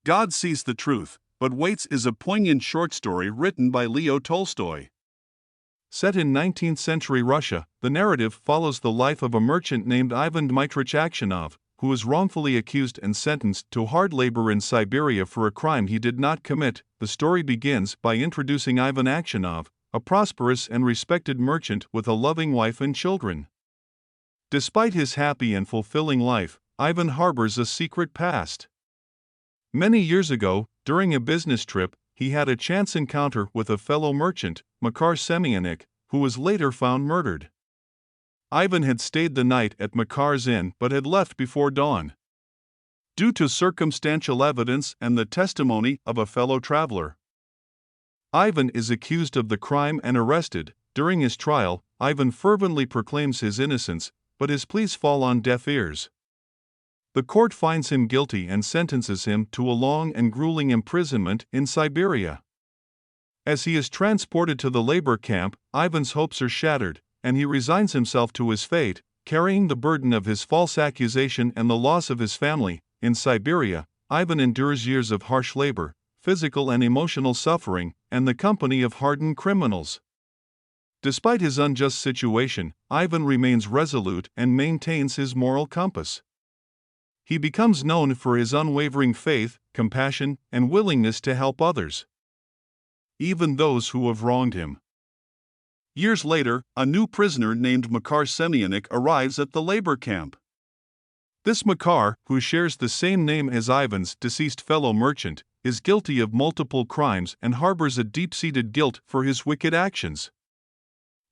God Sees the Truth, but Waits is a poignant short story written by Leo Tolstoy. Set in 19th-century Russia, the narrative follows the life of a merchant named Ivan Dmitrich Aksionov, who was wrongfully accused and sentenced to hard labor in Siberia for a crime he did not commit. The story begins by introducing Ivan Aksionov, a prosperous and respected merchant with a loving wife and children. Despite his happy and fulfilling life, Ivan harbors a secret past. Many years ago, during a business trip, he had a chance encounter with a fellow merchant, Makar Semyonik, who was later found murdered. Ivan had stayed the night at Makar's inn but had left before dawn. Due to circumstantial evidence and the testimony of a fellow traveler, Ivan is accused of the crime and arrested. During his trial, Ivan fervently proclaims his innocence, but his pleas fall on deaf ears. The court finds him guilty and sentences him to a long and grueling imprisonment in Siberia. As he is transported to the labor camp, Ivan's hopes are shattered, and he resigns himself to his fate, carrying the burden of his false accusation and the loss of his family. In Siberia, Ivan endures years of harsh labor, physical and emotional suffering, and the company of hardened criminals. Despite his unjust situation, Ivan remains resolute and maintains his moral compass. He becomes known for his unwavering faith, compassion, and willingness to help others, even those who have wronged him. Years later, a new prisoner named Makar Semyonik arrives at the labor camp. This Makar, who shares the same name as Ivan's deceased fellow merchant, is guilty of multiple crimes and harbors a deep-seated guilt for his wicked actions.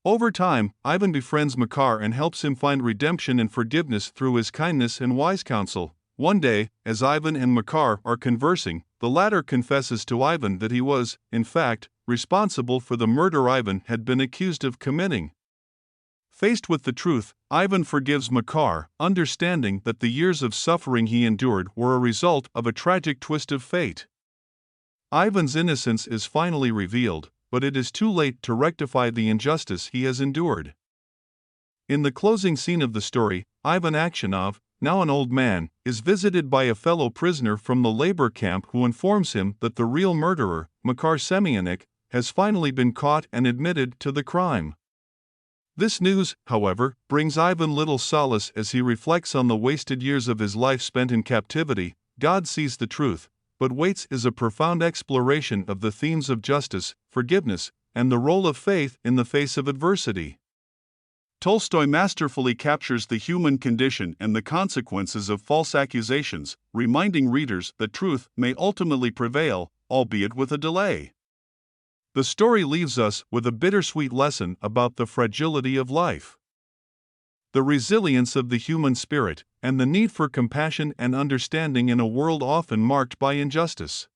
Over time, Ivan befriends Makar and helps him find redemption and forgiveness through his kindness and wise counsel. One day, as Ivan and Makar are conversing, the latter confesses to Ivan that he was, in fact, responsible for the murder Ivan had been accused of committing. Faced with the truth, Ivan forgives Makar, understanding that the years of suffering he endured were a result of a tragic twist of fate. Ivan's innocence is finally revealed, but it is too late to rectify the injustice he has endured. In the closing scene of the story, Ivan Aksionov, now an old man, is visited by a fellow prisoner from the labor camp who informs him that the real murderer, Makar Semyonik, has finally been caught and admitted to the crime. This news, however, brings Ivan little solace as he reflects on the wasted years of his life spent in captivity. God Sees the Truth, but Waits is a profound exploration of the themes of justice, forgiveness, and the role of faith in the face of adversity. Tolstoy masterfully captures the human condition and the consequences of false accusations, reminding readers that truth may ultimately prevail, albeit with a delay. The story leaves us with a bittersweet lesson about the fragility of life, the resilience of the human spirit, and the need for compassion and understanding in a world often marked by injustice.